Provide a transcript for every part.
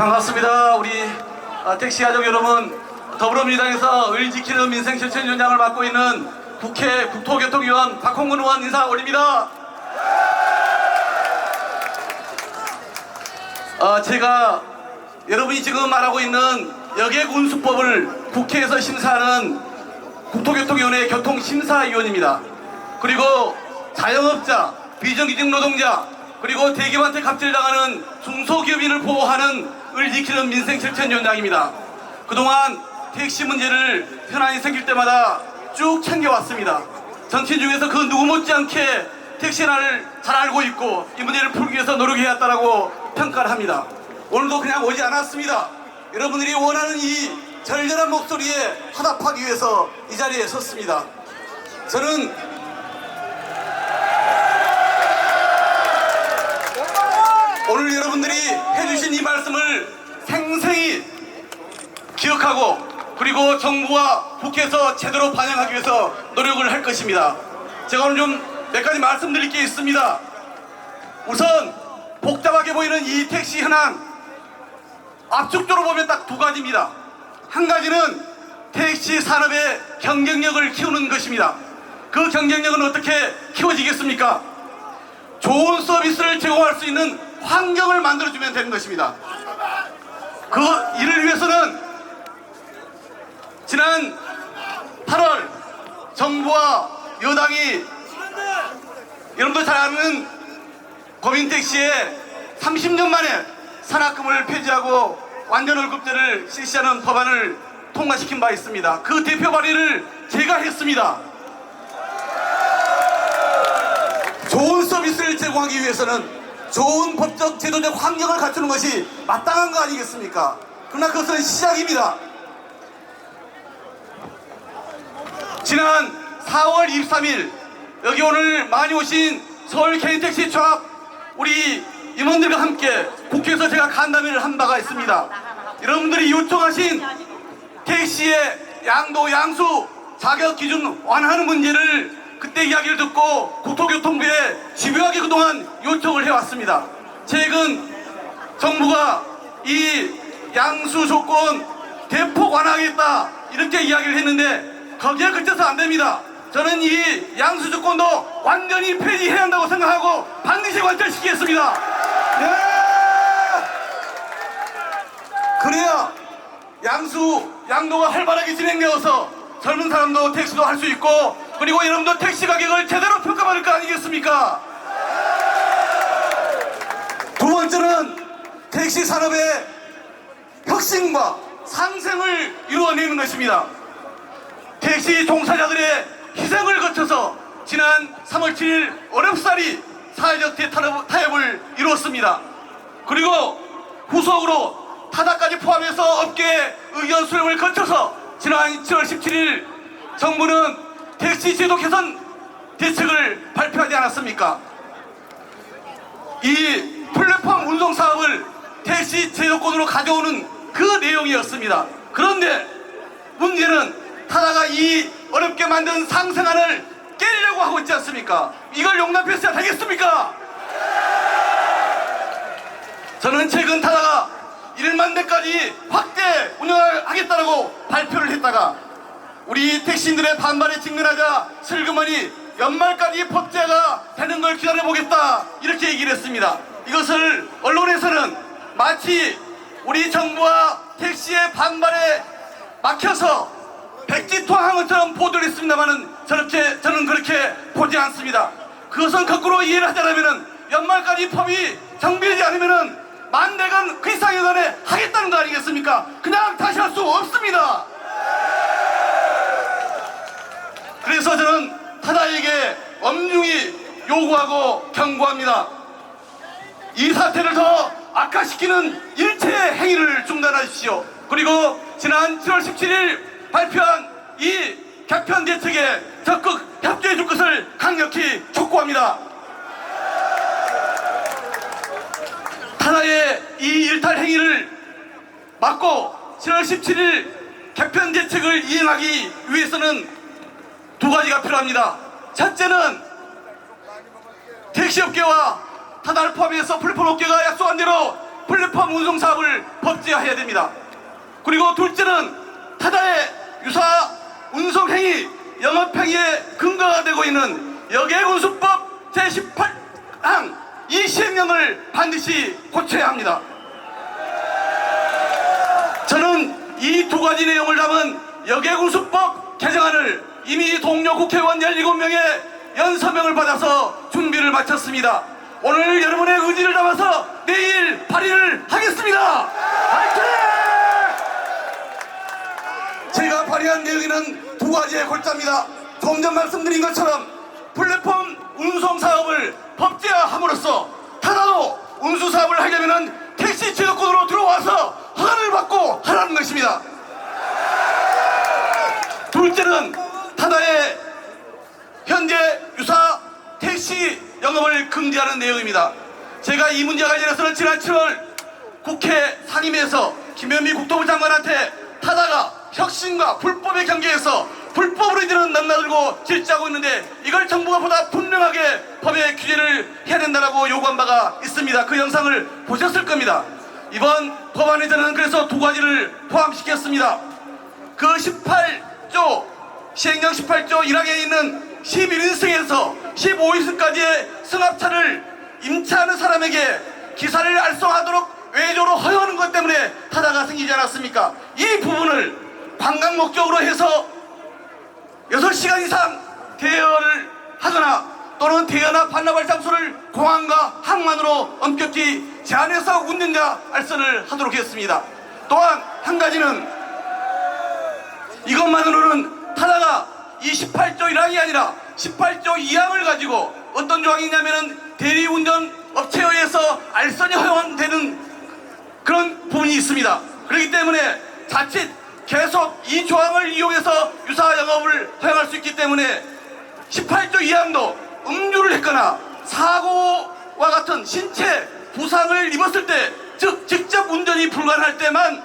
반갑습니다. 우리 택시 가족 여러분, 더불어민주당에서 을 지키는 민생실천위원장을 맡고 있는 국회 국토교통위원 박홍근 의원 인사 올립니다. 제가 여러분이 지금 말하고 있는 여객운수법을 국회에서 심사하는 국토교통위원회 교통심사위원입니다. 그리고 자영업자, 비정규직 노동자, 그리고 대기업한테 갑질당하는 중소기업인을 보호하는 을 지키는 민생실천위원장입니다. 그동안 택시 문제를 현안이 생길 때마다 쭉 챙겨왔습니다. 정치인 중에서 그 누구 못지않게 택시 현안을 잘 알고 있고 이 문제를 풀기 위해서 노력해왔다라고 평가를 합니다. 오늘도 그냥 오지 않았습니다. 여러분들이 원하는 이 절절한 목소리에 화답하기 위해서 이 자리에 섰습니다. 저는 오늘 여러분들이 해주신 이 말씀을 생생히 기억하고 그리고 정부와 국회에서 제대로 반영하기 위해서 노력을 할 것입니다. 제가 오늘 좀 몇 가지 말씀드릴 게 있습니다. 우선 복잡하게 보이는 이 택시 현황, 압축적으로 보면 딱 두 가지입니다. 한 가지는 택시 산업의 경쟁력을 키우는 것입니다. 그 경쟁력은 어떻게 키워지겠습니까? 좋은 서비스를 제공할 수 있는 환경을 만들어주면 되는 것입니다. 그 이를 위해서는 지난 8월 정부와 여당이 여러분도 잘 아는 고민택시에 30년 만에 산악금을 폐지하고 완전 월급제를 실시하는 법안을 통과시킨 바 있습니다. 그 대표 발의를 제가 했습니다. 좋은 서비스를 제공하기 위해서는 좋은 법적 제도적 환경을 갖추는 것이 마땅한 거 아니겠습니까? 그러나 그것은 시작입니다. 지난 4월 23일 여기 오늘 많이 오신 서울 개인택시 조합 우리 임원들과 함께 국회에서 제가 간담회를 한 바가 있습니다. 여러분들이 요청하신 택시의 양도 양수 자격 기준 완화하는 문제를 그때 이야기를 듣고 국토교통부에 집요하게 그동안 요청을 해왔습니다. 최근 정부가 이 양수 조건 대폭 완화하겠다 이렇게 이야기를 했는데 거기에 그쳐서 안 됩니다. 저는 이 양수 조건도 완전히 폐지해야 한다고 생각하고 반드시 완전시키겠습니다. 그래야 양도가 활발하게 진행되어서 젊은 사람도 택시도 할 수 있고 그리고 여러분도 택시 가격을 제대로 평가받을 거 아니겠습니까? 두 번째는 택시 산업의 혁신과 상생을 이루어내는 것입니다. 택시 종사자들의 희생을 거쳐서 지난 3월 7일 어렵사리 사회적 타협을 이루었습니다. 그리고 후속으로 타다까지 포함해서 업계의 의견 수렴을 거쳐서 지난 7월 17일 정부는 택시 제도 개선 대책을 발표하지 않았습니까? 이 플랫폼 운송 사업을 택시 제도권으로 가져오는 그 내용이었습니다. 그런데 문제는 타다가 이 어렵게 만든 상생안을 깨려고 하고 있지 않습니까? 이걸 용납해서야 되겠습니까? 저는 최근 타다가 1만 대까지 확대 운영을 하겠다고 발표를 했다가 우리 택시인들의 반발에 직면하자 슬그머니 연말까지 법제가 되는 걸 기다려보겠다 이렇게 얘기를 했습니다. 이것을 언론에서는 마치 우리 정부와 택시의 반발에 막혀서 백지통한 것처럼 보도를 했습니다만은 저는 그렇게 보지 않습니다. 그것은 거꾸로 이해를 하자면 연말까지 법이 정비되지 않으면은 만대건 그 이상의 간에 하겠다는 거 아니겠습니까? 그냥 다시 할 수 없습니다. 그래서 저는 타다에게 엄중히 요구하고 경고합니다. 이 사태를 더 악화시키는 일체 행위를 중단하십시오. 그리고 지난 7월 17일 발표한 이 개편 대책에 적극 협조해 줄 것을 강력히 촉구합니다. 타다의 이 일탈 행위를 막고 7월 17일 개편 대책을 이행하기 위해서는 두 가지가 필요합니다. 첫째는 택시업계와 타다를 포함해서 플랫폼 업계가 약속한 대로 플랫폼 플랫폼 운송 사업을 법제화해야 됩니다. 그리고 둘째는 타다의 유사 운송 행위, 영업 행위의 근거가 되고 있는 여객운수법 제18항 이 시행령을 반드시 고쳐야 합니다. 저는 이 두 가지 내용을 담은 여객운수법 개정안을 이미 동료 국회의원 17명의 연서명을 받아서 준비를 마쳤습니다. 오늘 여러분의 의지를 담아서 내일 발의를 하겠습니다. 파이팅! 제가 발의한 내용에는 두 가지의 골자입니다. 조금 전 말씀드린 것처럼 플랫폼 운송 사업을 법제화함으로써 타다도 운수 사업을 하려면 택시 제도권으로 들어와서 허가를 받고 하라는 것입니다. 둘째는 타다의 현재 유사 택시 영업을 금지하는 내용입니다. 제가 이 문제와 관련해서는 지난 7월 국회 상임위에서 김현미 국토부 장관한테 타다가 혁신과 불법의 경계에서 불법으로 이제는 남나들고 질주하고 있는데 이걸 정부가 보다 분명하게 법의 규제를 해야 된다고 요구한 바가 있습니다. 그 영상을 보셨을 겁니다. 이번 법안에 저는 그래서 두 가지를 포함시켰습니다. 그 18조 시행령 18조 1항에 있는 11인승에서 15인승까지의 승합차를 임차하는 사람에게 기사를 알선하도록 외조로 허용하는 것 때문에 타다가 생기지 않았습니까? 이 부분을 관광 목적으로 해서 6시간 이상 대여를 하거나 또는 대여나 반납할 장소를 공항과 항만으로 엄격히 제한해서 운전자 알선을 하도록 했습니다. 또한 한 가지는 이것만으로는 타다가 이 18조 1항이 아니라 18조 2항을 가지고 어떤 조항이 있냐면은 대리운전 업체에 의해서 알선이 허용되는 그런 부분이 있습니다. 그렇기 때문에 자칫 계속 이 조항을 이용해서 유사 영업을 허용할 수 있기 때문에 18조 2항도 음주를 했거나 사고와 같은 신체 부상을 입었을 때, 즉 직접 운전이 불가능할 때만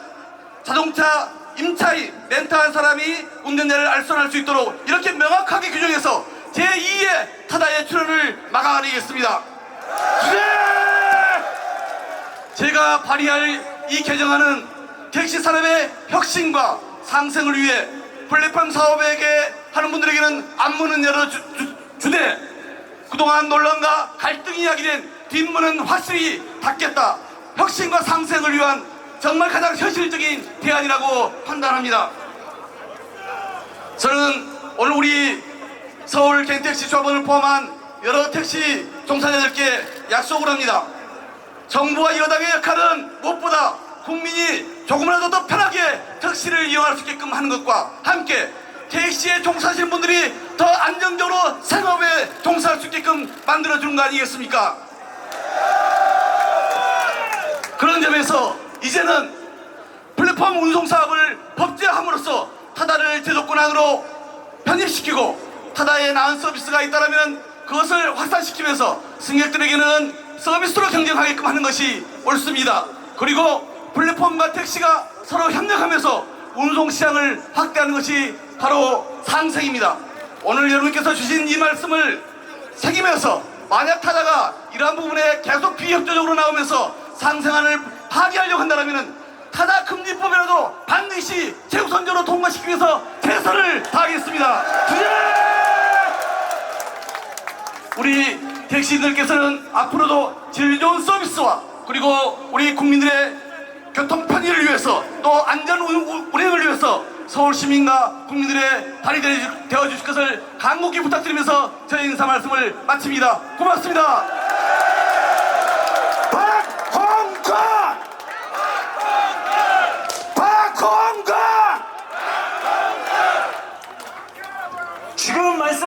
자동차 임차인, 렌트한 사람이 운전자를 알선할 수 있도록 이렇게 명확하게 규정해서 제2의 타다의 출현을 막아내겠습니다. 제가 발의할 이 개정안은 택시 산업의 혁신과 상생을 위해 플랫폼 사업에게 하는 분들에게는 앞문은 열어주되 그동안 논란과 갈등이 야기된 뒷문은 확실히 닫겠다. 혁신과 상생을 위한 정말 가장 현실적인 대안이라고 판단합니다. 저는 오늘 우리 서울 개인택시 조합원을 포함한 여러 택시 종사자들께 약속을 합니다. 정부와 여당의 역할은 무엇보다 국민이 조금이라도 더 편하게 택시를 이용할 수 있게끔 하는 것과 함께 택시에 종사하시는 분들이 더 안정적으로 생업에 종사할 수 있게끔 만들어주는 거 아니겠습니까? 그런 점에서 이제는 플랫폼 운송 사업을 법제화함으로써 타다를 제도권 안으로 편입시키고 타다에 나은 서비스가 있다면 그것을 확산시키면서 승객들에게는 서비스로 경쟁하게끔 하는 것이 옳습니다. 그리고 플랫폼과 택시가 서로 협력하면서 운송 시장을 확대하는 것이 바로 상생입니다. 오늘 여러분께서 주신 이 말씀을 새기면서 만약 타다가 이러한 부분에 계속 비협조적으로 나오면서 상생안을 파기하려고 한다면 타다 금지법이라도 반드시 최우선적으로 통과시키기 위해서 최선을 다하겠습니다. 우리 택시인들께서는 앞으로도 질 좋은 서비스와 그리고 우리 국민들의 교통 편의를 위해서 또 안전 운행을 위해서 서울 시민과 국민들의 발이 되어 주실 것을 간곡히 부탁드리면서 저희 인사 말씀을 마칩니다. 고맙습니다.